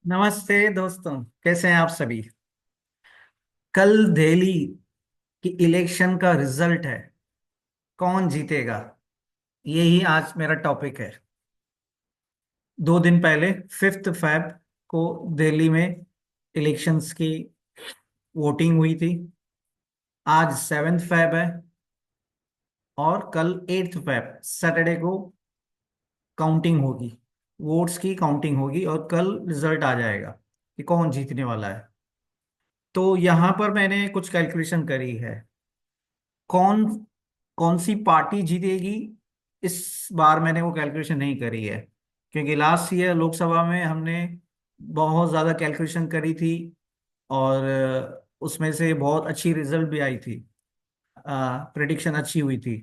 नमस्ते दोस्तों। कैसे हैं आप सभी। कल दिल्ली की इलेक्शन का रिजल्ट है। कौन जीतेगा, यही आज मेरा टॉपिक है। 2 दिन पहले 5 फरवरी को दिल्ली में इलेक्शंस की वोटिंग हुई थी। आज 7 फरवरी है और कल 8 फरवरी सैटरडे को काउंटिंग होगी। वोट्स की काउंटिंग होगी और कल रिजल्ट आ जाएगा कि कौन जीतने वाला है। तो यहाँ पर मैंने कुछ कैलकुलेशन करी है। कौन कौन सी पार्टी जीतेगी, इस बार मैंने वो कैलकुलेशन नहीं करी है, क्योंकि लास्ट ईयर लोकसभा में हमने बहुत ज़्यादा कैलकुलेशन करी थी और उसमें से बहुत अच्छी रिजल्ट भी आई थी। प्रिडिक्शन अच्छी हुई थी।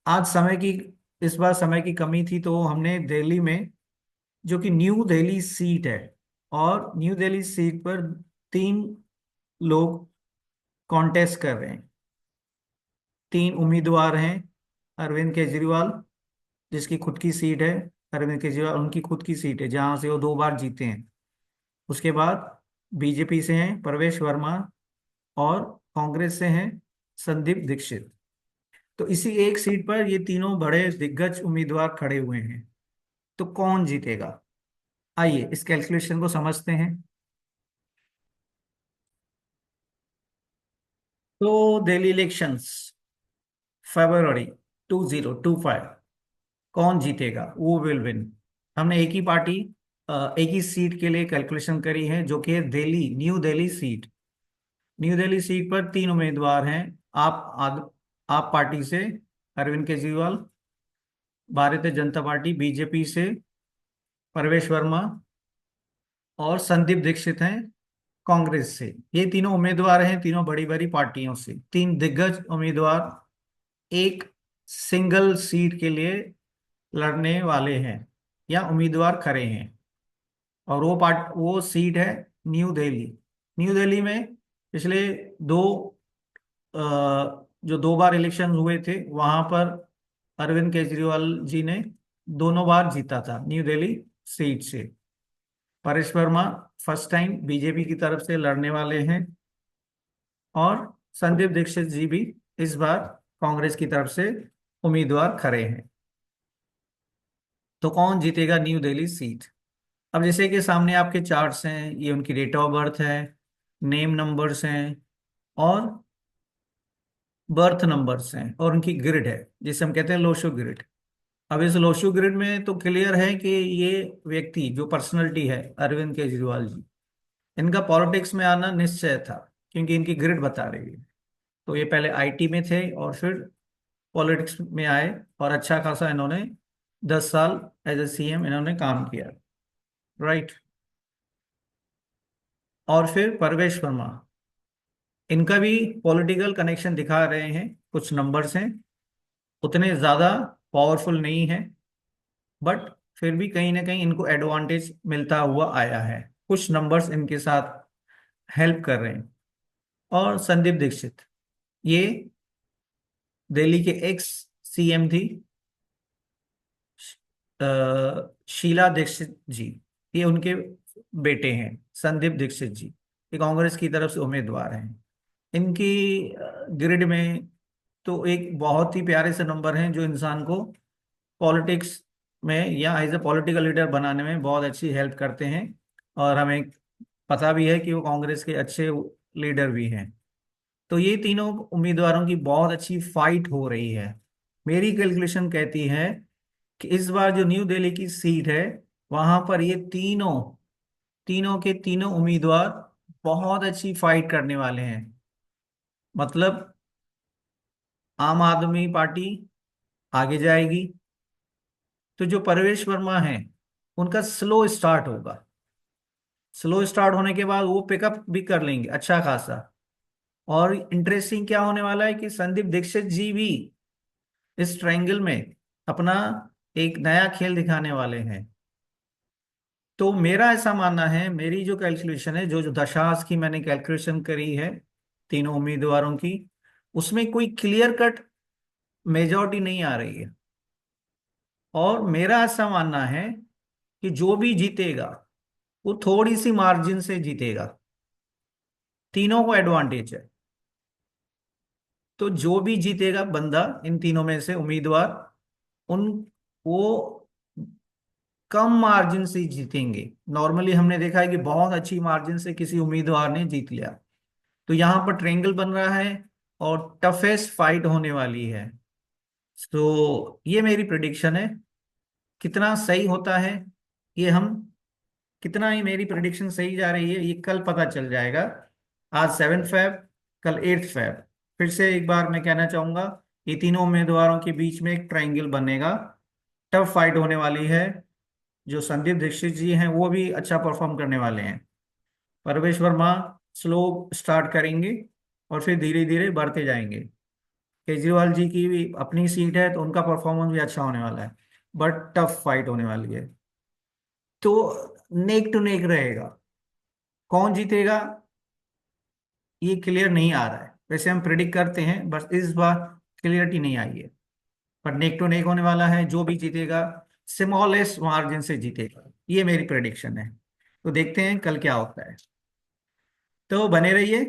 आज समय की इस बार समय की कमी थी, तो हमने दिल्ली में, जो कि न्यू दिल्ली सीट है, और न्यू दिल्ली सीट पर 3 लोग कॉन्टेस्ट कर रहे हैं। 3 उम्मीदवार हैं। अरविंद केजरीवाल, जिसकी खुद की सीट है। अरविंद केजरीवाल उनकी खुद की सीट है जहां से वो 2 बार जीते हैं। उसके बाद बीजेपी से हैं प्रवेश वर्मा, और कांग्रेस से हैं संदीप दीक्षित। तो इसी एक सीट पर ये तीनों बड़े दिग्गज उम्मीदवार खड़े हुए हैं। तो कौन जीतेगा, आइए इस कैलकुलेशन को समझते हैं। तो दिल्ली इलेक्शंस फरवरी 2025, कौन जीतेगा, वो विल विन। हमने एक ही पार्टी, एक ही सीट के लिए कैलकुलेशन करी है, जो कि है Delhi, new Delhi seat. New Delhi seat पर 3 उम्मीदवार हैं। आप पार्टी से अरविंद केजरीवाल, भारतीय जनता पार्टी बीजेपी से प्रवेश वर्मा, और संदीप दीक्षित हैं कांग्रेस से। ये तीनों उम्मीदवार हैं तीनों बड़ी बड़ी पार्टियों से। 3 दिग्गज उम्मीदवार एक सिंगल सीट के लिए लड़ने वाले हैं या उम्मीदवार खड़े हैं। और वो सीट है न्यू दिल्ली। न्यू दिल्ली में पिछले दो अ, जो 2 बार इलेक्शन हुए थे, वहां पर अरविंद केजरीवाल जी ने दोनों बार जीता था न्यू दिल्ली सीट से। Paresh Verma first time BJP की तरफ से लड़ने वाले हैं, और संदीप दीक्षित जी भी इस बार कांग्रेस की तरफ से उम्मीदवार खड़े हैं। तो कौन जीतेगा न्यू दिल्ली सीट। अब जैसे कि सामने आपके चार्ट्स हैं, ये उनकी डेट ऑफ बर्थ है, नेम नंबर्स हैं, और बर्थ नंबर्स हैं, और उनकी ग्रिड है जिसे हम कहते हैं लोशो ग्रिड। अब इस लोशो ग्रिड में तो क्लियर है कि ये व्यक्ति जो पर्सनैलिटी है अरविंद केजरीवाल जी, इनका पॉलिटिक्स में आना निश्चय था, क्योंकि इनकी ग्रिड बता रही है। तो ये पहले आईटी में थे और फिर पॉलिटिक्स में आए, और अच्छा खासा इन्होंने 10 साल एज ए सीएम इन्होंने काम किया। राइट। और फिर परवेश वर्मा, इनका भी पॉलिटिकल कनेक्शन दिखा रहे हैं, कुछ नंबर्स हैं, उतने ज्यादा पावरफुल नहीं है, बट फिर भी कहीं ना कहीं इनको एडवांटेज मिलता हुआ आया है। कुछ नंबर्स इनके साथ हेल्प कर रहे हैं। और संदीप दीक्षित, ये दिल्ली के एक्स सीएम थी, शीला दीक्षित जी। ये उनके बेटे हैं संदीप दीक्षित जी। ये कांग्रेस की तरफ से उम्मीदवार हैं। इनकी ग्रिड में तो एक बहुत ही प्यारे से नंबर हैं, जो इंसान को पॉलिटिक्स में या एज ए पॉलिटिकल लीडर बनाने में बहुत अच्छी हेल्प करते हैं। और हमें पता भी है कि वो कांग्रेस के अच्छे लीडर भी हैं। तो ये तीनों उम्मीदवारों की बहुत अच्छी फाइट हो रही है। मेरी कैलकुलेशन कहती है कि इस बार जो न्यू दिल्ली की सीट है, वहां पर ये तीनों तीनों के तीनों उम्मीदवार बहुत अच्छी फाइट करने वाले हैं। मतलब आम आदमी पार्टी आगे जाएगी, तो जो परवेश वर्मा है उनका स्लो स्टार्ट होगा। स्लो स्टार्ट होने के बाद वो पिकअप भी कर लेंगे अच्छा खासा। और इंटरेस्टिंग क्या होने वाला है कि संदीप दीक्षित जी भी इस ट्रायंगल में अपना एक नया खेल दिखाने वाले हैं। तो मेरा ऐसा मानना है, मेरी जो कैलकुलेशन है, जो जो दशांश की मैंने कैलकुलेशन करी है तीनों उम्मीदवारों की, उसमें कोई क्लियर कट मेजॉरिटी नहीं आ रही है। और मेरा ऐसा मानना है कि जो भी जीतेगा वो थोड़ी सी मार्जिन से जीतेगा। तीनों को एडवांटेज है। तो जो भी जीतेगा बंदा इन तीनों में से उम्मीदवार, उन वो कम मार्जिन से जीतेंगे। नॉर्मली हमने देखा है कि बहुत अच्छी मार्जिन से किसी उम्मीदवार ने जीत लिया। तो यहाँ पर ट्रायंगल बन रहा है और टफेस्ट फाइट होने वाली है। तो ये मेरी प्रिडिक्शन है। कितना सही होता है ये हम, कितना ही मेरी प्रिडिक्शन सही जा रही है ये कल पता चल जाएगा। आज 7 फेब, कल 8 फेब। फिर से एक बार मैं कहना चाहूंगा, ये तीनों उम्मीदवारों के बीच में एक ट्रायंगल बनेगा। टफ फाइट होने वाली है। जो संदीप दीक्षित जी हैं वो भी अच्छा परफॉर्म करने वाले हैं। परवेश वर्मा स्लो स्टार्ट करेंगे और फिर धीरे धीरे बढ़ते जाएंगे। केजरीवाल जी की भी अपनी सीट है तो उनका परफॉर्मेंस भी अच्छा होने वाला है। बट टफ फाइट होने वाली है। तो नेक टू नेक रहेगा। कौन जीतेगा ये क्लियर नहीं आ रहा है। वैसे हम प्रिडिक्ट करते हैं, बस इस बार क्लियरिटी नहीं आई है। पर नेक टू नेक होने वाला है। जो भी जीतेगा स्मॉलेस्ट मार्जिन से जीतेगा, ये मेरी प्रिडिक्शन है। तो देखते हैं कल क्या होता है। तो बने रहिए।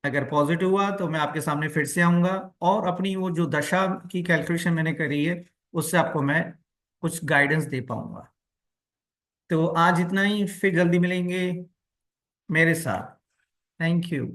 अगर पॉजिटिव हुआ तो मैं आपके सामने फिर से आऊंगा और अपनी वो जो दशा की कैलकुलेशन मैंने करी है उससे आपको मैं कुछ गाइडेंस दे पाऊंगा। तो आज इतना ही, फिर जल्दी मिलेंगे मेरे साथ। Thank you.